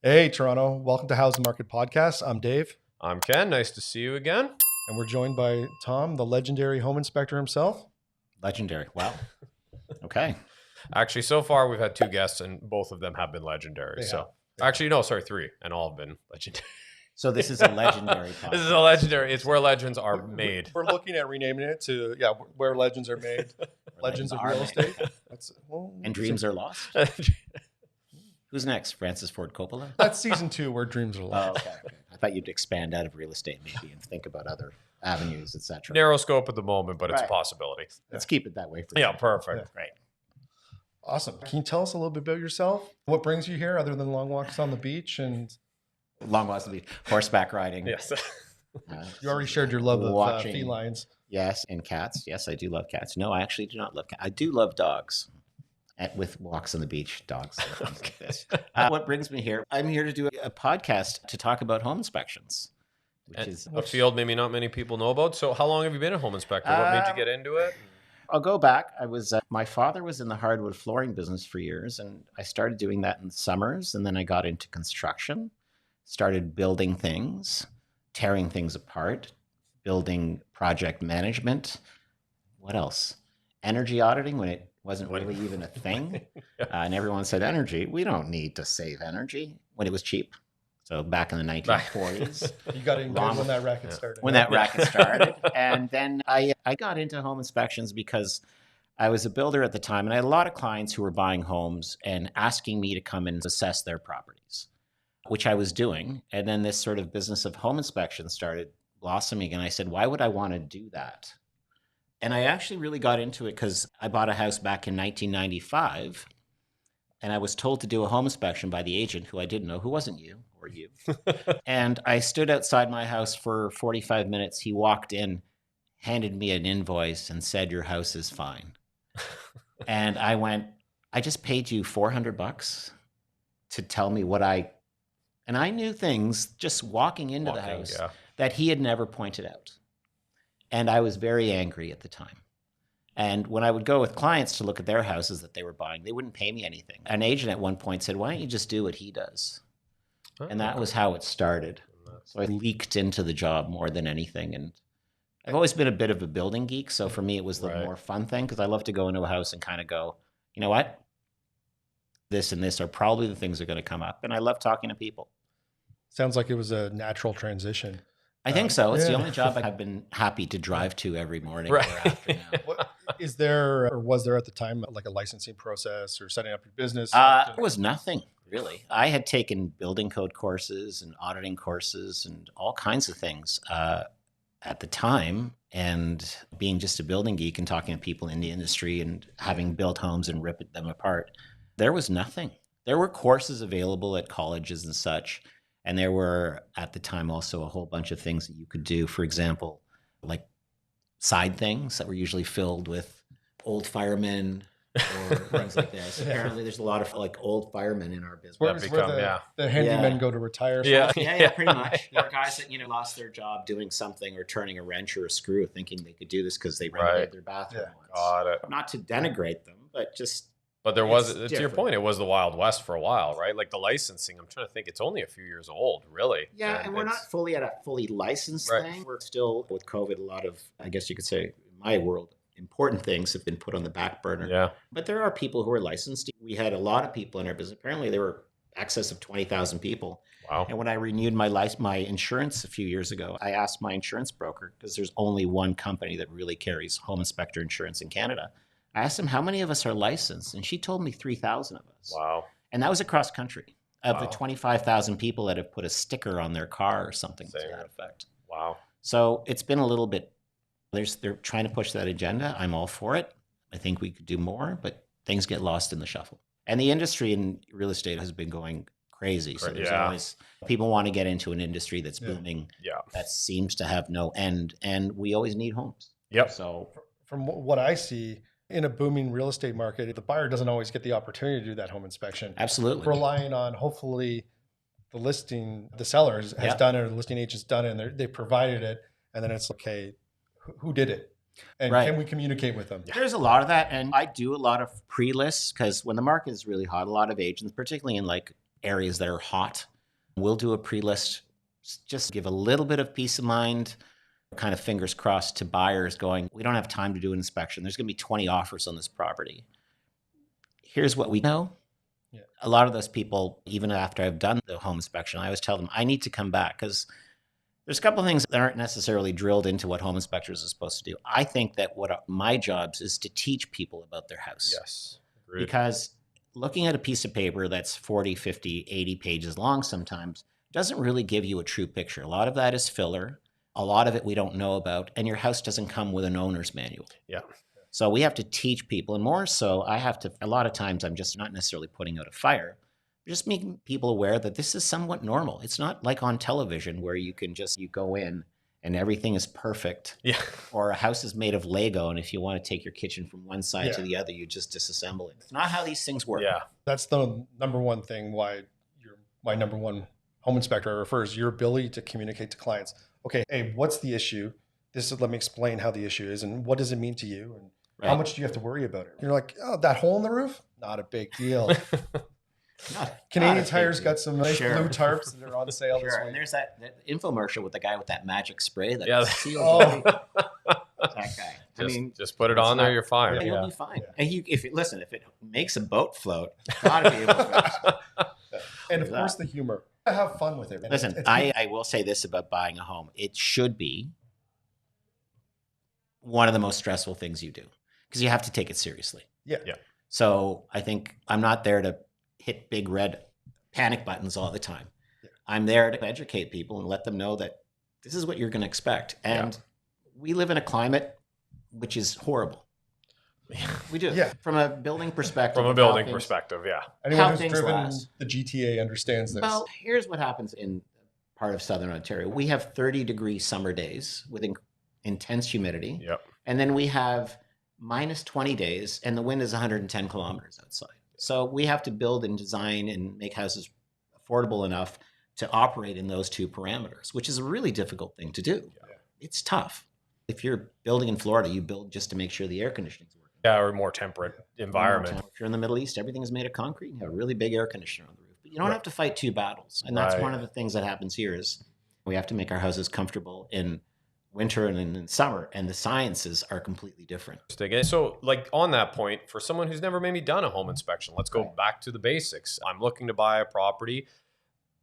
Hey, Toronto. Welcome to Housing Market Podcast. I'm Dave, I'm Ken. Nice to see you again. and we're joined by Tom, the legendary home inspector himself. Legendary. Wow. Okay. Actually, so far we've had two guests, and both of them have been legendary. They so, have. actually, no, sorry, three, and all have been legendary. So this is a legendary podcast. This is a legendary. It's where legends are made. We're looking at renaming it to, where legends are made. Legends of are real made. estate. And dreams are lost. Who's next? Francis Ford Coppola? That's season 2 where dreams are Oh, lost. okay. I thought you'd expand out of real estate maybe and think about other avenues, etc. Narrow scope at the moment, but it's a Right. possibility. Let's keep it that way. For Yeah, now. perfect. Right. Awesome. Can you tell us a little bit about yourself? What brings you here other than long walks on the beach? And Long walks to the beach, horseback riding. Yes. you already shared your love of Watching. felines. Yes, and cats. Yes, I do love cats. No, I actually do not love cats. I do love dogs. With walks on the beach, dogs, and things like this. What brings me here? I'm here to do a podcast to talk about home inspections, which is A field maybe not many people know about. So how long have you been a home inspector? What made you get into it? I'll go back. I was my father was in the hardwood flooring business for years, and I started doing that in the summers, and then I got into construction, started building things, tearing things apart, building project management. What else? Energy auditing when it wasn't really even a thing. And everyone said, energy, we don't need to save energy when it was cheap. So back in the 1940s. You got in Long- when that racket started. When that racket started. And then I got into home inspections because I was a builder at the time, and I had a lot of clients who were buying homes and asking me to come and assess their properties, which I was doing. And then this sort of business of home inspection started blossoming. And I said, why would I want to do that? And I actually really got into it because I bought a house back in 1995, and I was told to do a home inspection by the agent who I didn't know, who wasn't you or you. And I stood outside my house for 45 minutes. He walked in, handed me an invoice, and said, your house is fine. And I went, I just paid you $400 to tell me and I knew things just walking into the house that he had never pointed out. And I was very angry at the time. And when I would go with clients to look at their houses that they were buying, they wouldn't pay me anything. An agent at one point said, why don't you just do what he does? And that was how it started. So I leaked into the job more than anything. And I've always been a bit of a building geek. So for me, it was the more fun thing because I love to go into a house and kind of go, you know what? This and this are probably the things that are going to come up. And I love talking to people. Sounds like it was a natural transition. I think so. It's the only job I've been happy to drive to every morning or after now. What, is there, or was there at the time, like a licensing process or setting up your business? There was nothing, really. I had taken building code courses and auditing courses and all kinds of things at the time. And being just a building geek and talking to people in the industry and having built homes and ripped them apart, there was nothing. There were courses available at colleges and such. And there were, at the time, also a whole bunch of things that you could do. For example, like side things that were usually filled with old firemen or things like this. Apparently, there's a lot of like old firemen in our business. Where the handymen go to retire. Yeah, pretty much. There were guys that lost their job doing something or turning a wrench or a screw, thinking they could do this because they renovated their bathroom once. Got it. Not to denigrate them, but just. But there was, to your point, it was the Wild West for a while, right? Like the licensing, I'm trying to think, it's only a few years old, really. Yeah, and we're not fully at a fully licensed thing. We're still, with COVID, a lot of, I guess you could say, in my world, important things have been put on the back burner. Yeah. But there are people who are licensed. We had a lot of people in our business. Apparently, there were excess of 20,000 people. Wow. And when I renewed my insurance a few years ago, I asked my insurance broker, because there's only one company that really carries home inspector insurance in Canada. I asked him, how many of us are licensed? And she told me 3,000 of us. Wow. And that was across country. Of the 25,000 people that have put a sticker on their car or something to that effect. Wow. So it's been a little bit, they're trying to push that agenda. I'm all for it. I think we could do more, but things get lost in the shuffle. And the industry in real estate has been going crazy. So there's always, people want to get into an industry that's booming, that seems to have no end. And we always need homes. Yep. So from what I see, in a booming real estate market, the buyer doesn't always get the opportunity to do that home inspection. Absolutely. Relying on, hopefully, the seller has done it, or the listing agent's done it, and they provided it, and then it's okay, who did it? And can we communicate with them? There's a lot of that. And I do a lot of pre-lists because when the market is really hot, a lot of agents, particularly in like areas that are hot, We'll do a pre-list, just give a little bit of peace of mind, kind of fingers crossed to buyers going, we don't have time to do an inspection. There's going to be 20 offers on this property. Here's what we know. Yeah. A lot of those people, even after I've done the home inspection, I always tell them, I need to come back because there's a couple of things that aren't necessarily drilled into what home inspectors are supposed to do. I think that what my job is to teach people about their house. Yes. Agreed. Because looking at a piece of paper that's 40, 50, 80 pages long sometimes doesn't really give you a true picture. A lot of that is filler. A lot of it we don't know about. And your house doesn't come with an owner's manual. Yeah. So we have to teach people. And more so, a lot of times I'm just not necessarily putting out a fire. Just making people aware that this is somewhat normal. It's not like on television where you go in and everything is perfect. Yeah. Or a house is made of Lego, and if you want to take your kitchen from one side to the other, you just disassemble it. It's not how these things work. Yeah. That's the number one thing why you're my number one home inspector refers your ability to communicate to clients. Okay, hey, what's the issue? Let me explain how the issue is and what does it mean to you and how much do you have to worry about it? You're like, oh, that hole in the roof? Not a big deal. Canadian Tire's got some nice blue tarps that are on sale this week. And there's that infomercial with the guy with that magic spray that seals that guy. Just put it on there, you're fine. You'll be fine. Yeah. And if it makes a boat float, gotta be able to. And of course, the humor. Have fun with it. Listen, I will say this about buying a home: it should be one of the most stressful things you do because you have to take it seriously. Yeah. So I think I'm not there to hit big red panic buttons all the time. Yeah. I'm there to educate people and let them know that this is what you're going to expect. And we live in a climate which is horrible. We do. Yeah. From a building perspective. Anyone who's driven the GTA understands this. Well, here's what happens in part of Southern Ontario. We have 30-degree summer days with intense humidity. Yep. And then we have minus 20 days and the wind is 110 kilometers outside. So we have to build and design and make houses affordable enough to operate in those two parameters, which is a really difficult thing to do. Yeah. It's tough. If you're building in Florida, you build just to make sure the air conditioning is working. Yeah, or a more temperate environment. If you're in the Middle East, everything is made of concrete. You have a really big air conditioner on the roof. But you don't have to fight two battles. And that's one of the things that happens here is we have to make our houses comfortable in winter and in summer, and the sciences are completely different. So like on that point, for someone who's never maybe done a home inspection, let's go back to the basics. I'm looking to buy a property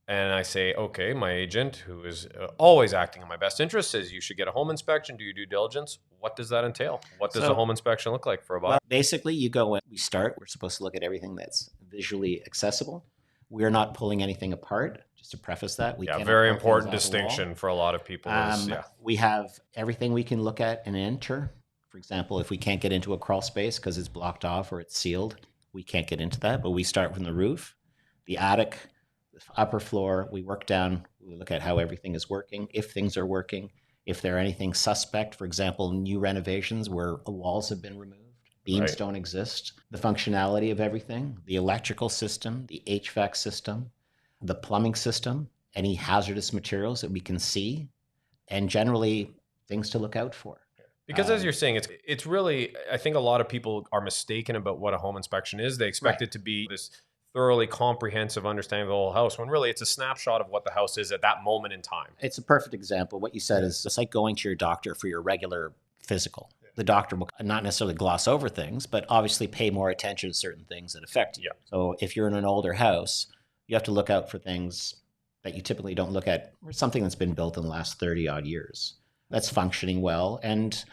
and I say, okay, my agent, who is always acting in my best interest, says you should get a home inspection, do your due diligence. What does that entail? What does a home inspection look like for a buyer? Well, basically, you go in, we're supposed to look at everything that's visually accessible. We're not pulling anything apart, just to preface that. Very important distinction for a lot of people. We have everything we can look at and enter. For example, if we can't get into a crawl space because it's blocked off or it's sealed, we can't get into that. But we start from the roof, the attic, the upper floor. We work down. We look at how everything is working, if things are working, if there are anything suspect. For example, new renovations where walls have been removed. Beams don't exist. The functionality of everything, the electrical system, the HVAC system, the plumbing system, any hazardous materials that we can see, and generally things to look out for. Because as you're saying, it's really, I think a lot of people are mistaken about what a home inspection is. They expect it to be this thoroughly comprehensive understanding of the whole house, when really it's a snapshot of what the house is at that moment in time. It's a perfect example. What you said is it's like going to your doctor for your regular physical. The doctor will not necessarily gloss over things, but obviously pay more attention to certain things that affect you. Yeah. So if you're in an older house, you have to look out for things that you typically don't look at, or something that's been built in the last 30 odd years that's functioning well, and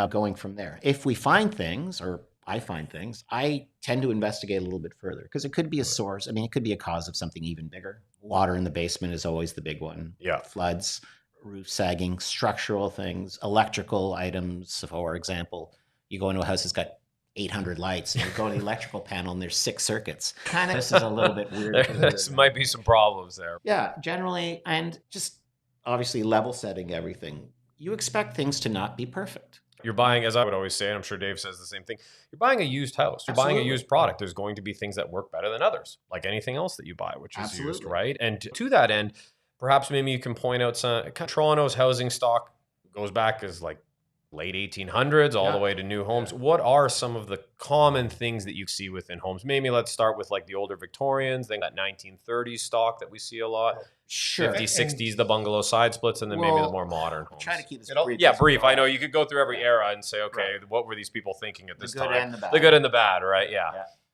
going from there. If we find things, or I find things, I tend to investigate a little bit further because it could be a source. I mean, it could be a cause of something even bigger. Water in the basement is always the big one. Yeah. Floods, roof sagging, structural things, electrical items. For example, you go into a house that's got 800 lights and you go to the electrical panel and there's 6 circuits. Kind of, this is a little bit weird. There might be some problems there. Yeah, generally, and just obviously level setting everything. You expect things to not be perfect. You're buying, as I would always say, and I'm sure Dave says the same thing, you're buying a used house. You're buying a used product. There's going to be things that work better than others, like anything else that you buy, which is used, right? And to that end, perhaps maybe you can point out some, Toronto's housing stock goes back as like late 1800s all the way to new homes. What are some of the common things that you see within homes? Maybe let's start with like the older Victorians, then that 1930s stock that we see a lot. Sure. 50s, 60s, the bungalow side splits, and then maybe the more modern homes. Try to keep this brief. Yeah, brief. I know you could go through every era and say, okay, what were these people thinking at this time? The good and the bad. The good and the bad, right? Yeah.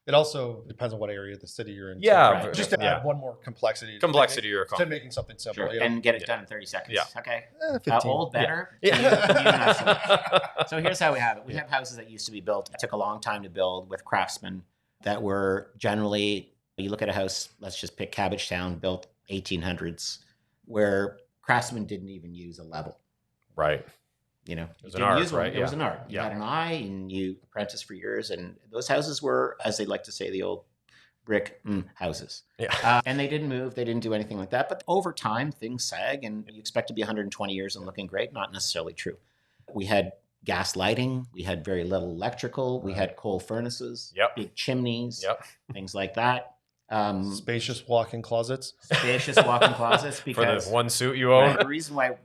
It also depends on what area of the city you're in. Yeah. Right. Just to add one more complexity. To making something simple. Sure. And get it done in 30 seconds. Yeah. Okay. 15. Old, better. Yeah. So here's how we have it. We have houses that used to be built. It took a long time to build with craftsmen that were generally, you look at a house, let's just pick Cabbagetown, built 1800s, where craftsmen didn't even use a level. Right. You know, it was an art, right? It was an art. You had an eye and you apprenticed for years. And those houses were, as they like to say, the old brick houses. Yeah. And they didn't move. They didn't do anything like that. But over time, things sag and you expect to be 120 years and looking great. Not necessarily true. We had gas lighting. We had very little electrical. We had coal furnaces, big chimneys, things like that. Spacious walk-in closets. Spacious walk-in closets. Because for the one suit you own. Right, the reason why,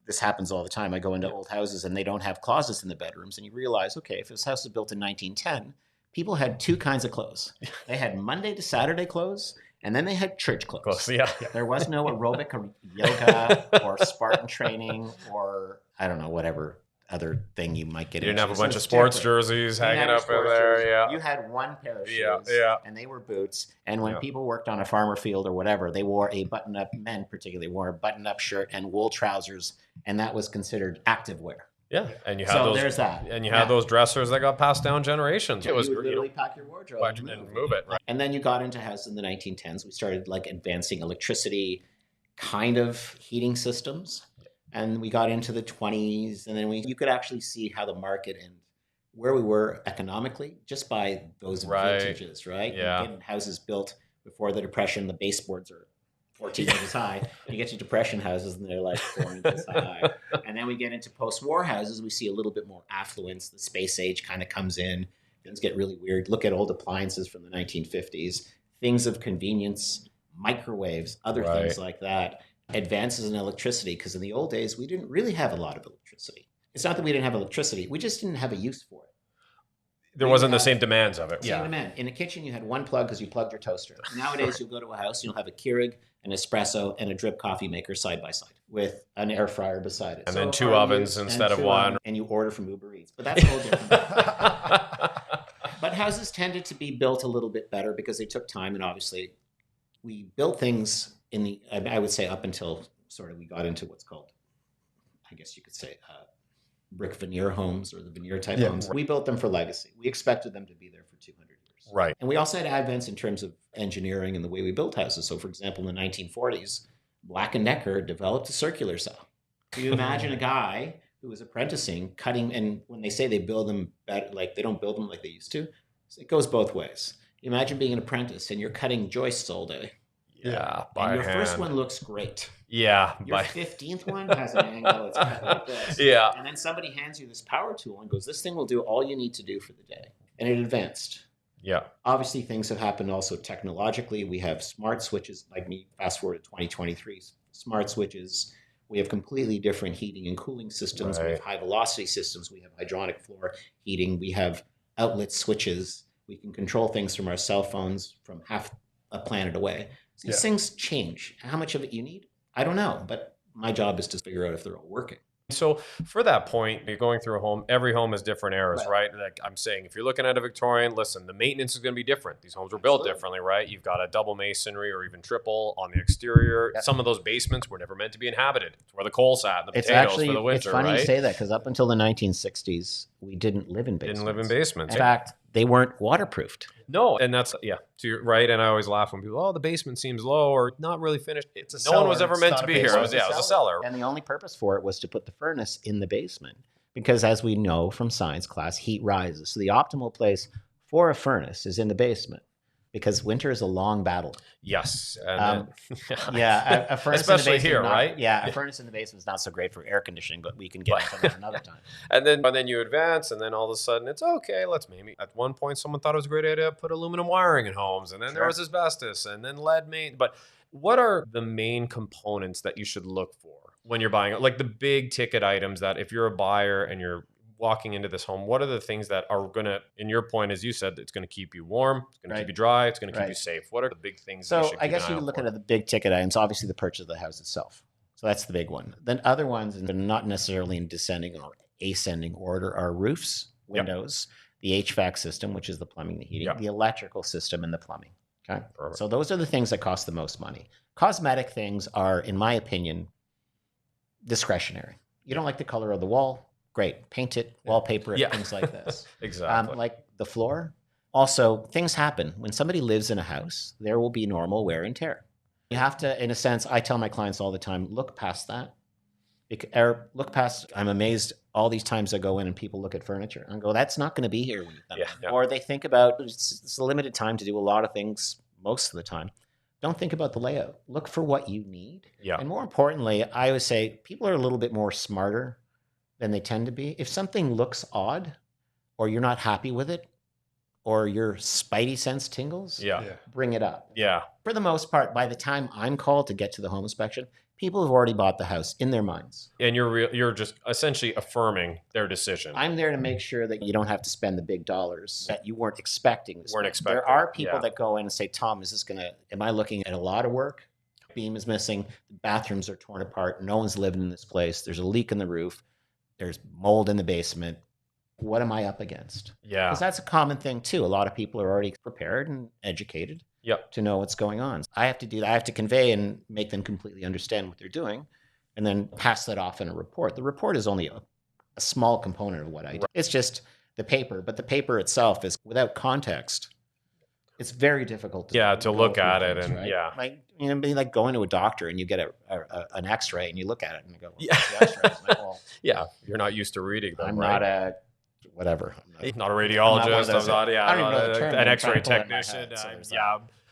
this happens all the time. I go into old houses and they don't have closets in the bedrooms. And you realize, okay, if this house was built in 1910, people had two kinds of clothes. They had Monday to Saturday clothes, and then they had church clothes. There was no aerobic or yoga or Spartan training or, I don't know, whatever other thing you might get into. You didn't have a bunch of sports jerseys hanging up in there. Yeah. You had one pair of shoes, and they were boots. And when people worked on a farmer field or whatever, they wore a button-up, men particularly wore a button-up shirt and wool trousers, and that was considered active wear. Yeah, and you had there's that. And you had those dressers that got passed down generations. It was literally pack your wardrobe and move it. Right. And then you got into houses in the 1910s. We started like advancing electricity, kind of heating systems. And we got into the 20s, and then you could actually see how the market and where we were economically just by those vintages, right? Yeah. Getting houses built before the Depression, the baseboards are 14 inches high. You get to Depression houses, and they're like 4 inches high. And then we get into post-war houses. We see a little bit more affluence. The space age kind of comes in. Things get really weird. Look at old appliances from the 1950s. Things of convenience, microwaves, other things like that. Advances in electricity, because in the old days, we didn't really have a lot of electricity. It's not that we didn't have electricity. We just didn't have a use for it. There wasn't the same demands of it. Same demand. In a kitchen, you had one plug because you plugged your toaster. Nowadays, you'll go to a house, you'll have a Keurig, an espresso, and a drip coffee maker side by side with an air fryer beside it. And then two ovens instead of one. And you order from Uber Eats. But that's a whole different thing. But houses tended to be built a little bit better because they took time. And obviously, we built things I would say up until sort of we got into what's called, I guess you could say, brick veneer homes or the veneer type homes. We built them for legacy. We expected them to be there for 200 years. Right. And we also had advents in terms of engineering and the way we built houses. So for example, in the 1940s, Black & Decker developed a circular saw. Can you imagine a guy who was apprenticing, cutting, and when they say they build them better, like they don't build them like they used to, it goes both ways. Imagine being an apprentice and you're cutting joists all day. Yeah, and your first one looks great. Yeah. Your 15th one has an angle. It's cut like this. Yeah. And then somebody hands you this power tool and goes, this thing will do all you need to do for the day. And it advanced. Yeah. Obviously, things have happened also technologically. We have smart switches, like me, fast forward to 2023, smart switches. We have completely different heating and cooling systems. We have high velocity systems. We have hydronic floor heating. We have outlet switches. We can control things from our cell phones from half a planet away. These things change. How much of it you need? I don't know, but my job is to figure out if they're all working. So for that point, you're going through a home, every home has different eras, right? Like I'm saying, if you're looking at a Victorian, listen, the maintenance is going to be different. These homes were built differently, right? You've got a double masonry or even triple on the exterior. Some of those basements were never meant to be inhabited. It's where the coal sat, the potatoes for the winter, it's funny you say that because up until the 1960s, we didn't live in basements. In fact, they weren't waterproofed. No, and that's, right. And I always laugh when people, the basement seems low or not really finished. No one was ever meant to be here. It was a cellar. And the only purpose for it was to put the furnace in the basement. Because as we know from science class, heat rises. So the optimal place for a furnace is in the basement. Because winter is a long battle. Yes. A furnace especially in the here, right? Yeah, a furnace in the basement is not so great for air conditioning, but we can get into that another time. And then you advance, and then all of a sudden it's okay. Let's maybe at one point someone thought it was a great idea to put aluminum wiring in homes, and then there was asbestos, and then lead main. But what are the main components that you should look for when you're buying, like the big ticket items that if you're a buyer and you're walking into this home, what are the things that are going to, in your point, as you said, it's going to keep you warm, it's going to keep you dry, it's going to keep you safe? What are the big things that you So should I keep guess an you eye can out look for? at the big ticket items, obviously the purchase of the house itself. So that's the big one. Then other ones, and they're not necessarily in descending or ascending order, are roofs, windows, the HVAC system, which is the plumbing, the heating, the electrical system, and the plumbing. Okay. Perfect. So those are the things that cost the most money. Cosmetic things are, in my opinion, discretionary. You don't like the color of the wall? Great. Paint it, wallpaper it, things like this. Exactly. Like the floor. Also, things happen. When somebody lives in a house, there will be normal wear and tear. You have to, in a sense, I tell my clients all the time, look past that. Look past, I'm amazed all these times I go in and people look at furniture and go, that's not going to be here when you come in. Or they think about, it's a limited time to do a lot of things most of the time. Don't think about the layout. Look for what you need. Yeah. And more importantly, I would say people are a little bit more smarter than they tend to be. If something looks odd or you're not happy with it or your spidey sense tingles, bring it up. Yeah. For the most part, by the time I'm called to get to the home inspection, people have already bought the house in their minds. And you're just essentially affirming their decision. I'm there to make sure that you don't have to spend the big dollars that you weren't expecting. There are people that go in and say, Tom, am I looking at a lot of work? Beam is missing. The bathrooms are torn apart. No one's living in this place. There's a leak in the roof. There's mold in the basement. What am I up against? Yeah. Because that's a common thing too. A lot of people are already prepared and educated to know what's going on. I have to do that. I have to convey and make them completely understand what they're doing and then pass that off in a report. The report is only a small component of what I do. It's just the paper, but the paper itself is without context. It's very difficult to look at it and like be like going to a doctor and you get an X-ray and you look at it and you go, well, the X-ray? Like, well, you're not not used them. I'm right? not a whatever. I'm not a radiologist. I'm not an X-ray technician.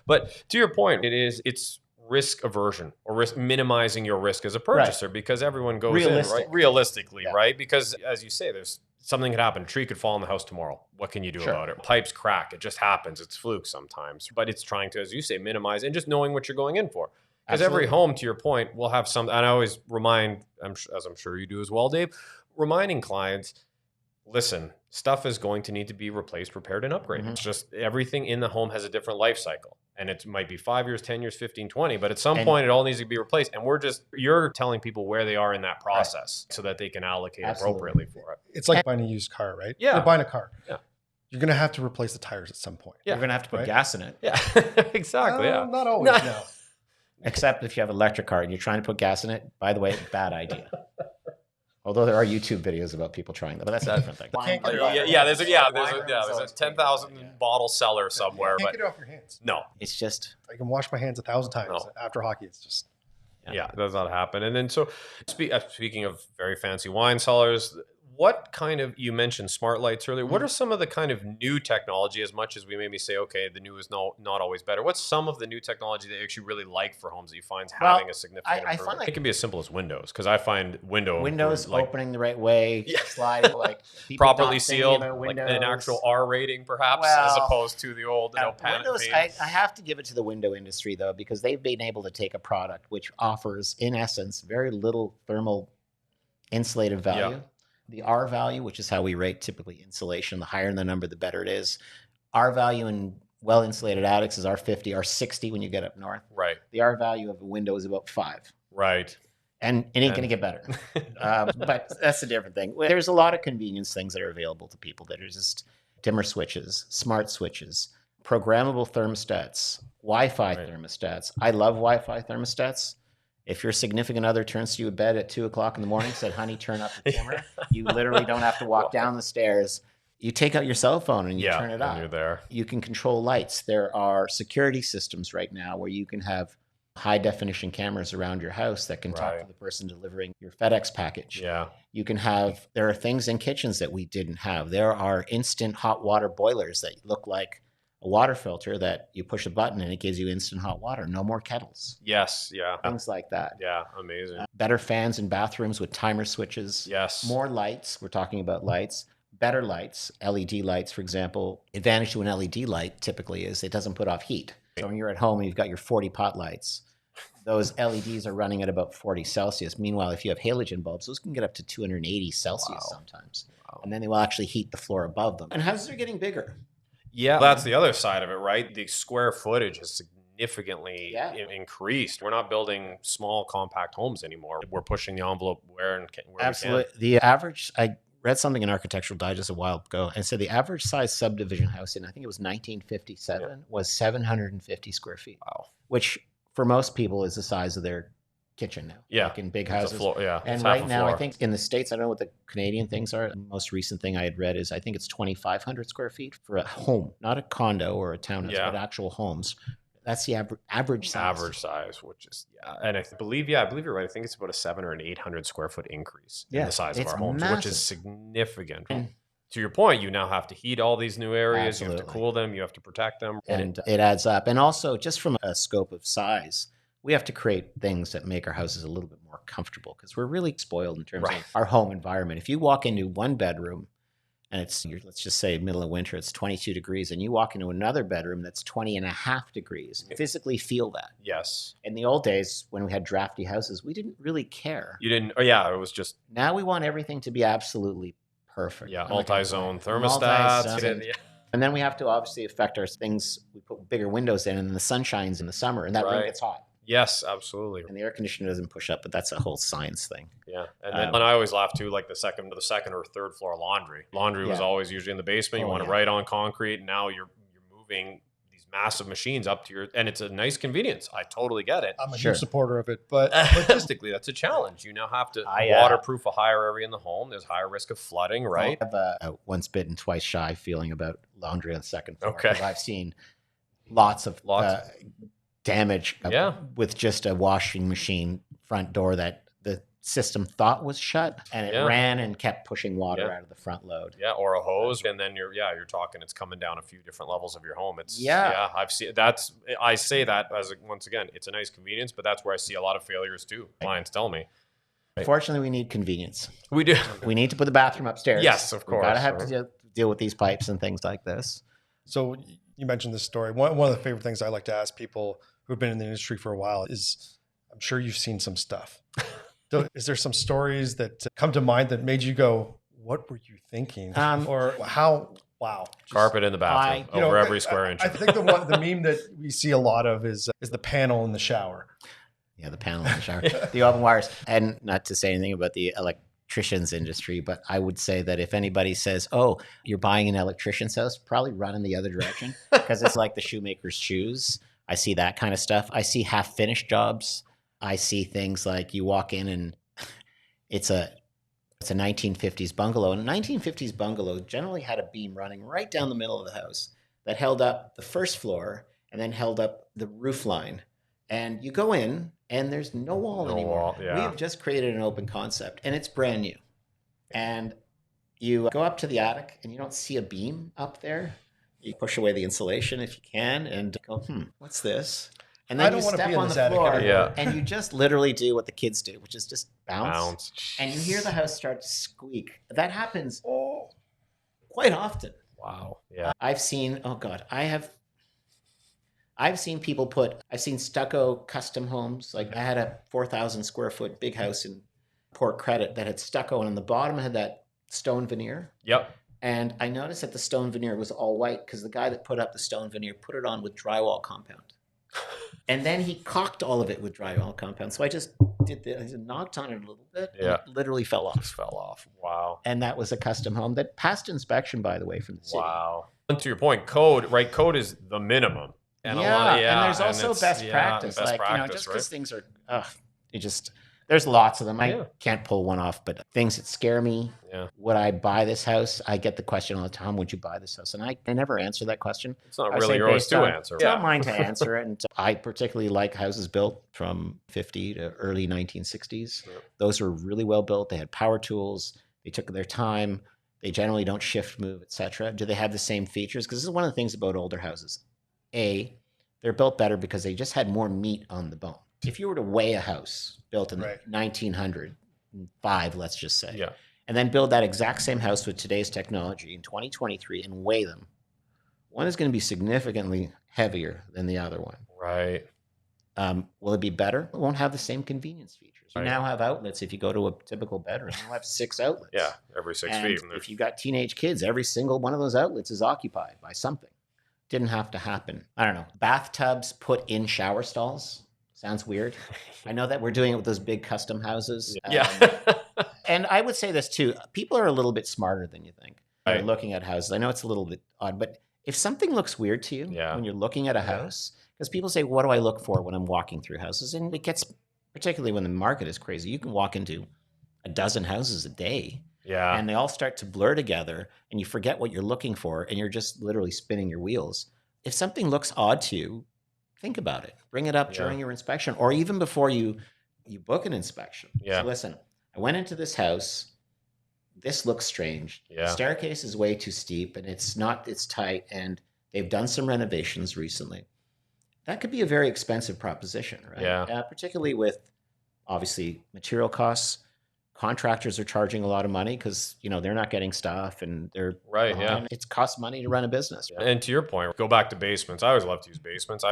But to your point, it's risk aversion or minimizing your risk as a purchaser because everyone goes in realistically, right? Because as you say, there's something could happen. A tree could fall in the house tomorrow. What can you do about it? Pipes crack. It just happens. It's fluke sometimes. But it's trying to, as you say, minimize and just knowing what you're going in for. Because every home, to your point, will have some. And I always remind, as I'm sure you do as well, Dave, reminding clients, listen, stuff is going to need to be replaced, repaired, and upgraded. It's just everything in the home has a different life cycle. And it might be 5 years, 10 years, 15, 20, but at some point it all needs to be replaced. And you're telling people where they are in that process so that they can allocate appropriately for it. It's like buying a used car, right? Yeah. You're buying a car. Yeah. You're going to have to replace the tires at some point. You're going to have to put gas in it. Yeah, exactly. Not always, no. Except if you have an electric car and you're trying to put gas in it, by the way, bad idea. Although there are YouTube videos about people trying that, but that's a different thing. There's a 10,000 bottle cellar somewhere. You can't get it off your hands. No. It's just... I can wash my hands 1,000 times after hockey. It's just... Yeah, it does not happen. And then so speaking of very fancy wine cellars, what kind of, you mentioned smart lights earlier. What are some of the kind of new technology, as much as we maybe say, okay, the new is not always better. What's some of the new technology that you actually really like for homes that you find having a significant improvement? find like it can be as simple as windows, because I find windows opening the right way, sliding, like properly sealed, like an actual R rating perhaps, as opposed to the old Windows. I have to give it to the window industry though, because they've been able to take a product which offers, in essence, very little thermal insulative value. Yeah. The R value, which is how we rate typically insulation, the higher the number, the better it is. R value in well-insulated attics is R50, R60 when you get up north. Right. The R value of a window is about 5. Right. And it ain't going to get better. But that's a different thing. There's a lot of convenience things that are available to people that are just dimmer switches, smart switches, programmable thermostats, Wi-Fi thermostats. I love Wi-Fi thermostats. If your significant other turns to you in bed at 2:00 in the morning, said, honey, turn up the dimmer, you literally don't have to walk down the stairs. You take out your cell phone and you turn it on. You're there. You can control lights. There are security systems right now where you can have high definition cameras around your house that can talk to the person delivering your FedEx package. Yeah. You can have, there are things in kitchens that we didn't have. There are instant hot water boilers that look like a water filter that you push a button and it gives you instant hot water. No more kettles. Yes. Yeah. Things like that. Yeah. Amazing. Better fans in bathrooms with timer switches. Yes. More lights. We're talking about lights. Better lights. LED lights, for example. Advantage to an LED light typically is it doesn't put off heat. So when you're at home and you've got your 40 pot lights, those LEDs are running at about 40 Celsius. Meanwhile, if you have halogen bulbs, those can get up to 280 Celsius sometimes. Wow. And then they will actually heat the floor above them. And houses are getting bigger. Yeah, that's the other side of it, right? The square footage has significantly increased. We're not building small, compact homes anymore. We're pushing the envelope where we can. The average, I read something in Architectural Digest a while ago and said the average size subdivision house in, I think it was 1957, was 750 square feet. Wow. Which for most people is the size of their kitchen now. Yeah. Like in big houses. And right now, I think in the States, I don't know what the Canadian things are. The most recent thing I had read is I think it's 2,500 square feet for a home, not a condo or a townhouse, but actual homes. That's the average size. Average size, which is, and I believe you're right. I think it's about a 700 or an 800 square foot increase in the size of our homes, which is significant. And to your point, you now have to heat all these new areas. You have to cool them. You have to protect them. And it adds up. And also, just from a scope of size, we have to create things that make our houses a little bit more comfortable because we're really spoiled in terms of our home environment. If you walk into one bedroom and it's, let's just say middle of winter, it's 22 degrees, and you walk into another bedroom that's 20 and a half degrees, you physically feel that. Yes. In the old days, when we had drafty houses, we didn't really care. You didn't, it was just. Now we want everything to be absolutely perfect. Yeah, multi-zone thermostats. And then we have to obviously affect our things. We put bigger windows in, and the sun shines in the summer, and that room gets hot. Yes, absolutely. And the air conditioner doesn't push up, but that's a whole science thing. Yeah. And then and I always laugh too, like the second or third floor laundry. Laundry was always usually in the basement. You want it right on concrete. And now you're moving these massive machines up to and it's a nice convenience. I totally get it. I'm a huge supporter of it, but logistically, that's a challenge. You now have to waterproof a higher area in the home. There's higher risk of flooding, right? I have a once bitten, twice shy feeling about laundry on the second floor. Okay. I've seen lots of damage with just a washing machine front door that the system thought was shut, and it ran and kept pushing water out of the front load. Yeah, or a hose, and then you're talking it's coming down a few different levels of your home. It's I've seen that's. I say that as once again, it's a nice convenience, but that's where I see a lot of failures too. Clients tell me. Fortunately, we need convenience. We do. We need to put the bathroom upstairs. Yes, of course. We gotta have to deal with these pipes and things like this. So you mentioned this story. One of the favorite things I like to ask people who've been in the industry for a while is, I'm sure you've seen some stuff. Is there some stories that come to mind that made you go, what were you thinking? Or how, wow. Carpet in the bathroom over every square inch. I think the meme that we see a lot of is the panel in the shower. Yeah, the panel in the shower, the open wires. And not to say anything about the electricians industry, but I would say that if anybody says, oh, you're buying an electrician's house, probably run in the other direction because it's like the shoemaker's shoes. I see that kind of stuff. I see half-finished jobs. I see things like you walk in and it's a 1950s bungalow. And a 1950s bungalow generally had a beam running right down the middle of the house that held up the first floor and then held up the roof line. And you go in and there's no wall anymore. We have just created an open concept and it's brand new. And you go up to the attic and you don't see a beam up there. You push away the insulation if you can and go, what's this? And then you step on the floor and you just literally do what the kids do, which is just bounce. And you hear the house start to squeak. That happens quite often. Wow. Yeah. I've seen, I've seen people I've seen stucco custom homes. Like I had a 4,000 square foot big house in Port Credit that had stucco, and on the bottom had that stone veneer. Yep. And I noticed that the stone veneer was all white because the guy that put up the stone veneer put it on with drywall compound. And then he caulked all of it with drywall compound. So I just did this. I just knocked on it a little bit. And it literally fell off. Just fell off. Wow. And that was a custom home that passed inspection, by the way, from the city. Wow. And to your point, code is the minimum. And and there's also best practice. Just because things are, there's lots of them. I can't pull one off, but things that scare me. Yeah. Would I buy this house? I get the question all the time, would you buy this house? And I never answer that question. It's not really yours to answer. It's not mine to answer it. And I particularly like houses built from 50 to early 1960s. Yeah. Those were really well built. They had power tools. They took their time. They generally don't shift, move, etc. Do they have the same features? Because this is one of the things about older houses. They're built better because they just had more meat on the bone. If you were to weigh a house built in 1905, let's just say, and then build that exact same house with today's technology in 2023 and weigh them, one is going to be significantly heavier than the other one. Right. Will it be better? It won't have the same convenience features. You Right. now have outlets. If you go to a typical bedroom, you'll have 6 outlets. Yeah, every 6 And feet. if you've got teenage kids, every single one of those outlets is occupied by something. Didn't have to happen. I don't know. Bathtubs put in shower stalls. Sounds weird. I know that we're doing it with those big custom houses. Yeah. And I would say this too. People are a little bit smarter than you think. They're Right. looking at houses. I know it's a little bit odd, but if something looks weird to you Yeah. when you're looking at a house, because people say, what do I look for when I'm walking through houses? And it gets, particularly when the market is crazy, you can walk into a dozen houses a day Yeah. and they all start to blur together and you forget what you're looking for and you're just literally spinning your wheels. If something looks odd to you, think about it. Bring it up during your inspection or even before you book an inspection. Yeah. So listen, I went into this house. This looks strange. Yeah. The staircase is way too steep and it's tight and they've done some renovations recently. That could be a very expensive proposition, right? Yeah. Particularly with obviously material costs. Contractors are charging a lot of money because, they're not getting stuff and they're Right, yeah. behind. It costs money to run a business. Right? And to your point, go back to basements. I always love to use basements.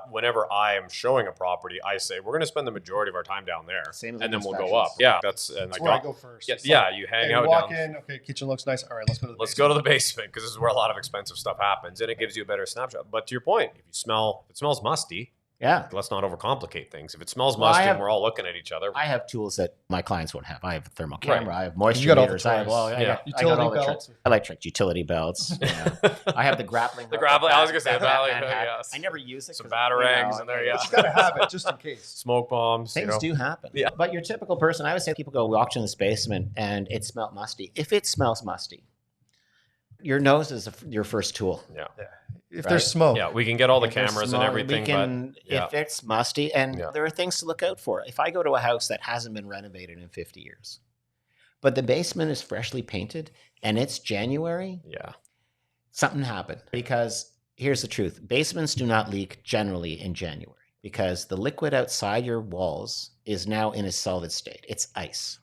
Whenever I am showing a property, I say we're going to spend the majority of our time down there, Same as and then with we'll go up. inspections. Yeah, That's like, where I go first. Yeah, It's like, you hang okay, out you walk down. in. Okay, kitchen looks nice. All right, let's go to the Let's go to the basement because this is where a lot of expensive stuff happens, and it gives you a better snapshot. But to your point, if it smells musty, Yeah. let's not overcomplicate things. If it smells Well, musty and we're all looking at each other, I have tools that my clients won't have. I have a thermal Right. camera. I have moisture You got all the meters. I have, toys. I got Utility all the belts. electric utility belts. I have the grappling. The hook grappling- that I was gonna say Batman the had. grappling hook, yes. I never use it. Some 'cause, batarangs in there, yeah. You just gotta have it just in case. smoke bombs. Things do happen. Yeah. But your typical person, I would say people go walked in this basement and it smelled musty. If it smells musty, your nose is your first tool. Yeah. If Right. there's smoke, Yeah, we can get all the If there's cameras smoke, and everything, we can, but yeah. if it's musty, and Yeah. there are things to look out for. If I go to a house that hasn't been renovated in 50 years, but the basement is freshly painted and it's January, Yeah. something happened. Because here's the truth. Basements do not leak generally in January because the liquid outside your walls is now in a solid state. It's ice.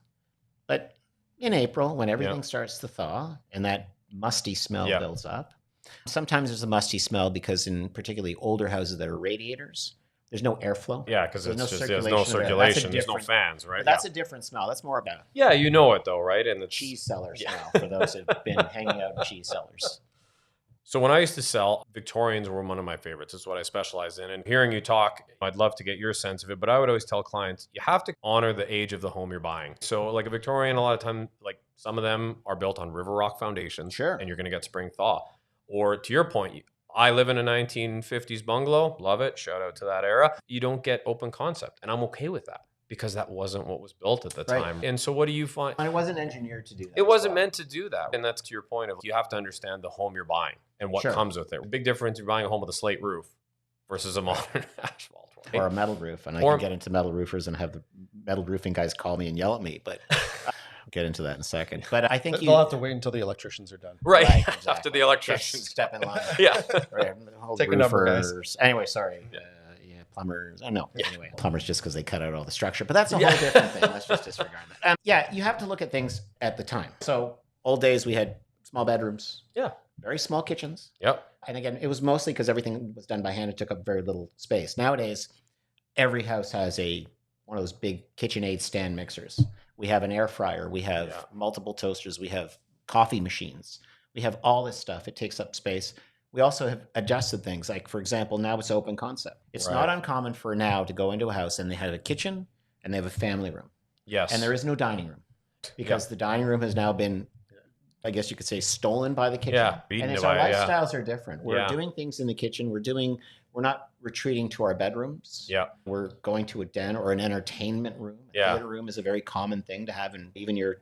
But in April, when everything starts to thaw and that musty smell builds up, sometimes there's a musty smell because in particularly older houses that are radiators, there's no airflow. Yeah, because There's there's no circulation of air. That's a circulation, there's no different- fans, right? That's a different smell. That's more about Yeah, you know it though, right? And the cheese cellar Yeah. smell for those who've been hanging out in cheese cellars. So when I used to sell, Victorians were one of my favorites. It's what I specialize in. And hearing you talk, I'd love to get your sense of it. But I would always tell clients, you have to honor the age of the home you're buying. So like a Victorian, a lot of time, like some of them are built on river rock foundations. Sure. And you're going to get spring thaw. Or to your point, I live in a 1950s bungalow. Love it. Shout out to that era. You don't get open concept. And I'm okay with that because that wasn't what was built at the Right. time. And so what do you find? And it wasn't engineered to do that. It as wasn't well. meant to do that. And that's to your point of you have to understand the home you're buying and what Sure. comes with it. Big difference you're buying a home with a slate roof versus a modern asphalt one. Or a metal roof. And I Or- can get into metal roofers and have the metal roofing guys call me and yell at me, but I'll get into that in a second. But I think they'll have to wait until the electricians are done. Right. Right, After exactly. the Yes, electricians. step in line. Yeah. Right, whole Take a number, guys. roofers. Anyway, sorry. Yeah. Plumbers. Oh, no. Anyway, plumbers just because they cut out all the structure. But that's a Yeah. whole different thing. Let's just disregard that. Yeah, you have to look at things at the time. So old days, we had small bedrooms. Yeah. Very small kitchens. Yep. And again, it was mostly because everything was done by hand. It took up very little space. Nowadays, every house has one of those big KitchenAid stand mixers. We have an air fryer. We have multiple toasters. We have coffee machines. We have all this stuff. It takes up space. We also have adjusted things. Like, for example, now it's open concept. It's Right. not uncommon for now to go into a house and they have a kitchen and they have a family room. Yes. And there is no dining room because the dining room has now been, I guess you could say, stolen by the kitchen. Yeah, beaten And it's by our it, yeah. lifestyles are different. We're Yeah. doing things in the kitchen. We're not retreating to our bedrooms. Yeah. We're going to a den or an entertainment room. A Yeah. theater room is a very common thing to have in even your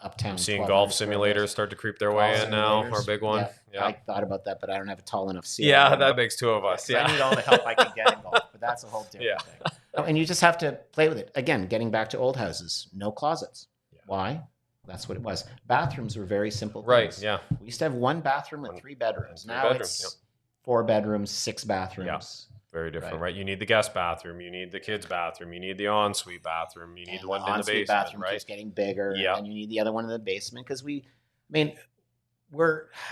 uptown. I'm seeing 1200 golf square simulators meters. start to creep their way Golf in now. simulators. Our big one. I Yeah. thought about that, but I don't have a tall enough ceiling. Yeah, that makes two of us. I Yeah. need all the help I can get in golf, but that's a whole different Yeah. thing. Oh, and you just have to play with it. Again, getting back to old houses, no closets. Yeah. Why? That's what it was. Bathrooms were very simple Right. things. Yeah. We used to have one bathroom and 3 bedrooms. three Now bedrooms, it's 4 bedrooms, 6 bathrooms. Very different, Right. right? You need the guest bathroom. You need the kids' bathroom. You need the ensuite bathroom. You need And the one in the ensuite basement, bathroom right? keeps getting bigger. Yeah. And you need the other one in the basement because I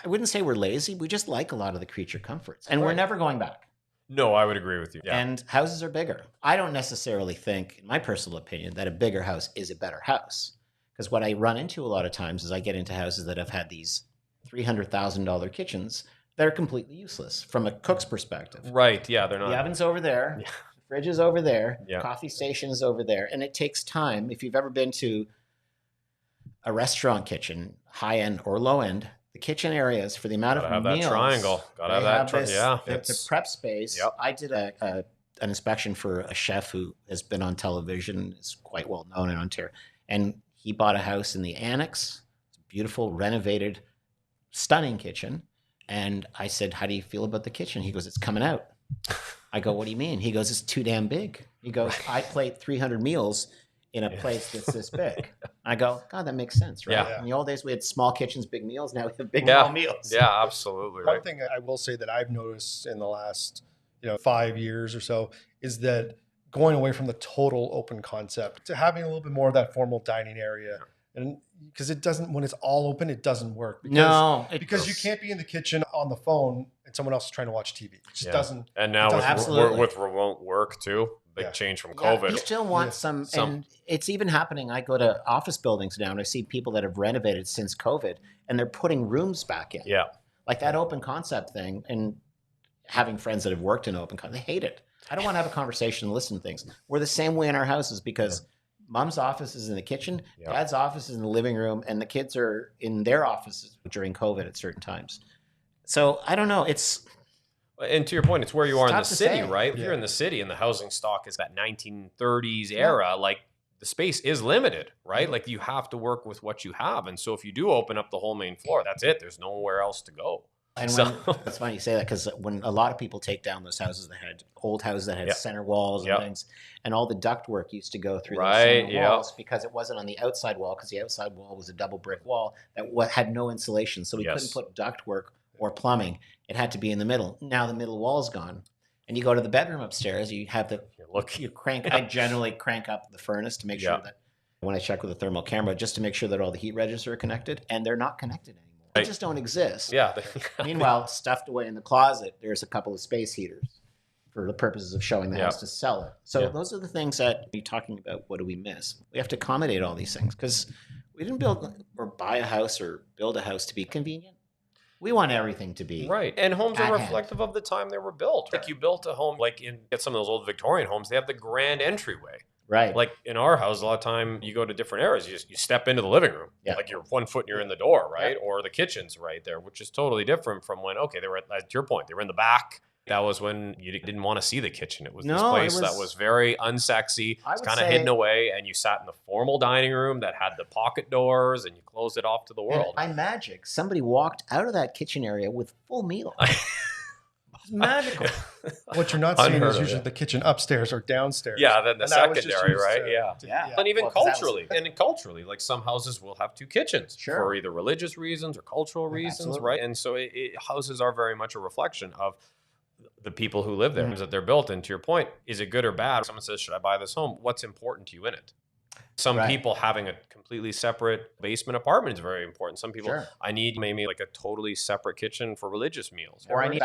wouldn't say we're lazy. We just like a lot of the creature comforts and we're Right. never going back. No, I would agree with you. Yeah. And houses are bigger. I don't necessarily think, in my personal opinion, that a bigger house is a better house. Because what I run into a lot of times is I get into houses that have had these $300,000 kitchens that are completely useless from a cook's perspective. Right. Yeah. They're The not. oven's over there, Yeah. the fridge is over there, Yeah. coffee station is over there. And it takes time. If you've ever been to a restaurant kitchen, high end or low end, the kitchen areas for the amount Gotta of have meals. that triangle. Gotta have they that. this- Yeah. the prep space. Yep. I did an inspection for a chef who has been on television, is quite well known in Ontario, and he bought a house in the annex. It's a beautiful, renovated, stunning kitchen. And I said, "How do you feel about the kitchen?" He goes, "It's coming out." I go, "What do you mean?" He goes, "It's too damn big." He goes, "I plate 300 meals in a place that's this big." I go, "God, that makes sense, right?" Yeah. In the old days, we had small kitchens, big meals. Now we have big, Yeah. small meals. Yeah, absolutely. One Right. thing I will say that I've noticed in the last 5 years or so is that going away from the total open concept to having a little bit more of that formal dining area. And because it doesn't, when it's all open, it doesn't work. Because you can't be in the kitchen on the phone and someone else is trying to watch TV. It just doesn't. And now Absolutely. with remote work too, big Yeah. change from Yeah, COVID. you still want Yeah. some, Some- and it's even happening. I go to office buildings now and I see people that have renovated since COVID and they're putting rooms back in. Yeah. Like that open concept thing, and having friends that have worked in open concept, they hate it. I don't want to have a conversation and listen to things. We're the same way in our houses because mom's office is in the kitchen, Yeah. dad's office is in the living room, and the kids are in their offices during COVID at certain times. So I don't know. And to your point, it's where you are in the tough to city, say. right? If Yeah. you're in the city and the housing stock is that 1930s era, like the space is limited, right? Like you have to work with what you have. And so if you do open up the whole main floor, that's it. There's nowhere else to go. And So- when, it's funny you say that because when a lot of people take down those houses that had old houses that had Yeah. center walls and Yeah. things, and all the ductwork used to go through those Right, center yeah. walls because it wasn't on the outside wall, because the outside wall was a double brick wall that had no insulation, so we Yes. couldn't put ductwork or plumbing. It had to be in the middle. Now the middle wall's gone, and you go to the bedroom upstairs. You have you crank. I generally crank up the furnace to make sure Yeah. that when I check with a thermal camera, just to make sure that all the heat registers are connected, and they're not connected anymore. They Right. just don't exist. Yeah. Meanwhile, stuffed away in the closet, there's a couple of space heaters for the purposes of showing the Yeah. house to sell it. So Yeah. those are the things that you're talking about. What do we miss? We have to accommodate all these things because we didn't build or buy a house or build a house to be convenient. We want everything to be Right. And homes at are hand. reflective of the time they were built. Like you built a home, like get some of those old Victorian homes, they have the grand entryway. right. Like in our house, a lot of time you go to different areas, you step into the living room, Yeah. like you're 1 foot and you're in the door, right? Or the kitchen's right there, which is totally different from when, okay, they were to your point, they were in the back. That was when you didn't want to see the kitchen. It was this No, it place that was- was very unsexy. I It's would kind of say- hidden away, and you sat in the formal dining room that had the pocket doors, and you closed it off to the And world. by magic, somebody walked out of that kitchen area with full meal. It's magical. What you're not seeing Unheard is of, usually yeah. the kitchen upstairs or downstairs. Yeah, then the And that was just secondary, used right? to- Yeah. Yeah. And even Well, 'cause that was- culturally, like some houses will have two kitchens Sure. for either religious reasons or cultural reasons, Absolutely. right? And so houses are very much a reflection of the people who live there, Mhm. that they're built. And to your point, is it good or bad? Someone says, "Should I buy this home?" What's important to you in it? Some Right. people having a completely separate basement apartment is very important. Some people, Sure. I need maybe like a totally separate kitchen for religious meals. Or I need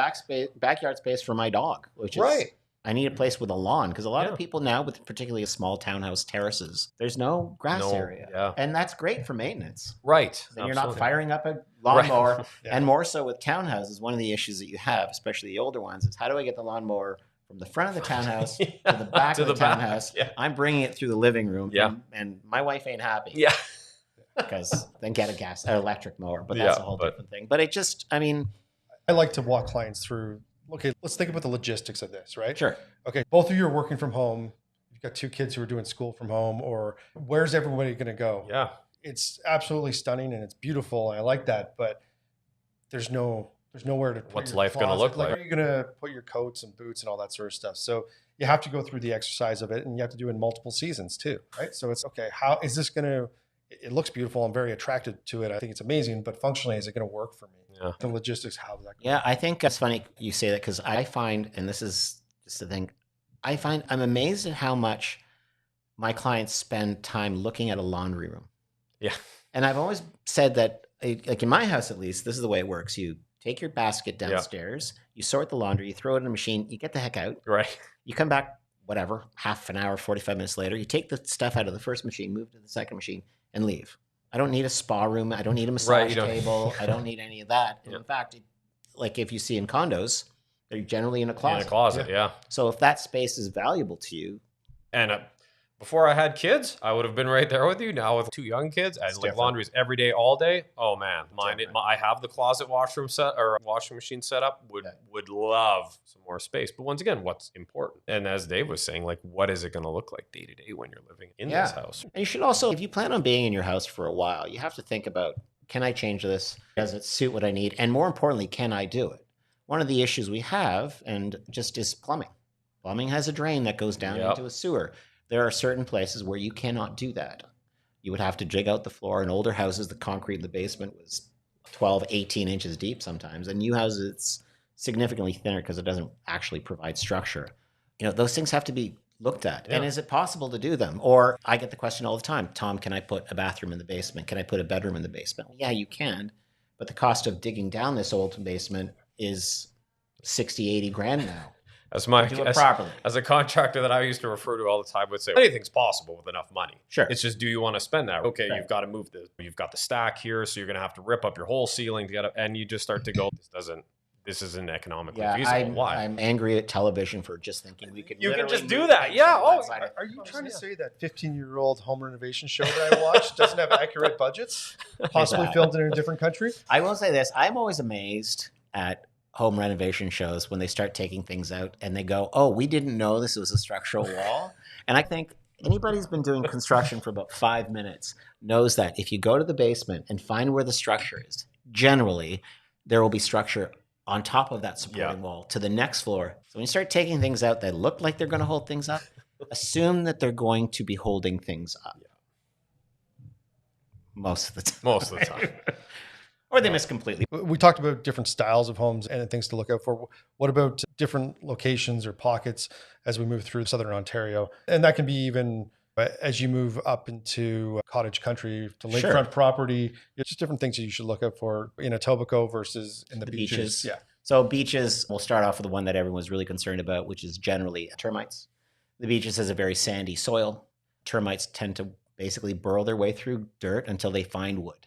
backyard space for my dog, which is Right. I need a place with a lawn because a lot Yeah. of people now, with particularly a small townhouse terraces, there's no grass area, Yeah. and that's great for maintenance. Right. Then you're not Absolutely. firing up a lawnmower, Yeah. and more so with townhouses. One of the issues that you have, especially the older ones, is how do I get the lawnmower from the front of the townhouse to the back of the townhouse? Yeah. I'm bringing it through the living room, Yeah. and my wife ain't happy. Yeah. Because then get an electric mower, but that's Yeah, a whole but- different thing. But it just, I mean, I like to walk clients through, okay, let's think about the logistics of this, right? sure. Okay, both of you are working from home. You've got two kids who are doing school from home, or where's everybody going to go? Yeah. It's absolutely stunning and it's beautiful. And I like that, but there's nowhere to put What's your life gonna closet. look like? Where are you going to put your coats and boots and all that sort of stuff? So you have to go through the exercise of it, and you have to do it in multiple seasons too, right? So it's okay. How is this going to? It looks beautiful. I'm very attracted to it. I think it's amazing, but functionally, is it going to work for me? Yeah. The logistics, how is that? Yeah, I think it's funny you say that because I find, and this is just the thing, I'm amazed at how much my clients spend time looking at a laundry room. Yeah. And I've always said that, like in my house at least, this is the way it works. You take your basket downstairs, you sort the laundry, you throw it in a machine, you get the heck out. Right. You come back, whatever, half an hour, 45 minutes later, you take the stuff out of the first machine, move to the second machine, and leave. I don't need a spa room. I don't need a massage table. I don't need any of that. And in fact, like if you see in condos, they're generally in a closet. In a closet, yeah. So if that space is valuable to you. And before I had kids, I would have been right there with you. Now with 2 young kids, I like laundries every day, all day. Oh man, I have the closet washroom set or washing machine set up. Would love some more space. But once again, what's important? And as Dave was saying, like, what is it going to look like day to day when you're living in this house? And you should also, if you plan on being in your house for a while, you have to think about, can I change this? Does it suit what I need? And more importantly, can I do it? One of the issues we have is plumbing. Plumbing has a drain that goes down into a sewer. There are certain places where you cannot do that. You would have to dig out the floor. In older houses, the concrete in the basement was 12, 18 inches deep sometimes. In new houses, it's significantly thinner because it doesn't actually provide structure. Those things have to be looked at. Yeah. And is it possible to do them? Or I get the question all the time, Tom, can I put a bathroom in the basement? Can I put a bedroom in the basement? Well, yeah, you can. But the cost of digging down this old basement is 60, 80 grand now. As a contractor that I used to refer to all the time would say, anything's possible with enough money. Sure. It's just, do you want to spend that? Okay, you've got to move you've got the stack here, so you're going to have to rip up your whole ceiling to get up, and you just start to go, this isn't economically feasible. Why? I'm angry at television for just thinking we could. You can just do that. Yeah. Are you trying to say that 15-year-old home renovation show that I watched doesn't have accurate budgets? Possibly filmed in a different country? I will say this. I'm always amazed at home renovation shows when they start taking things out and they go, oh, we didn't know this was a structural wall. And I think anybody who's been doing construction for about 5 minutes knows that if you go to the basement and find where the structure is, generally there will be structure on top of that supporting wall to the next floor. So when you start taking things out that look like they're going to hold things up, assume that they're going to be holding things up. Most of the time. Or they miss completely. We talked about different styles of homes and things to look out for. What about different locations or pockets as we move through Southern Ontario? And that can be even as you move up into cottage country to lakefront property. It's just different things that you should look out for in Etobicoke versus in the beaches. Yeah. So beaches, we'll start off with the one that everyone's really concerned about, which is generally termites. The beaches has a very sandy soil. Termites tend to basically burrow their way through dirt until they find wood.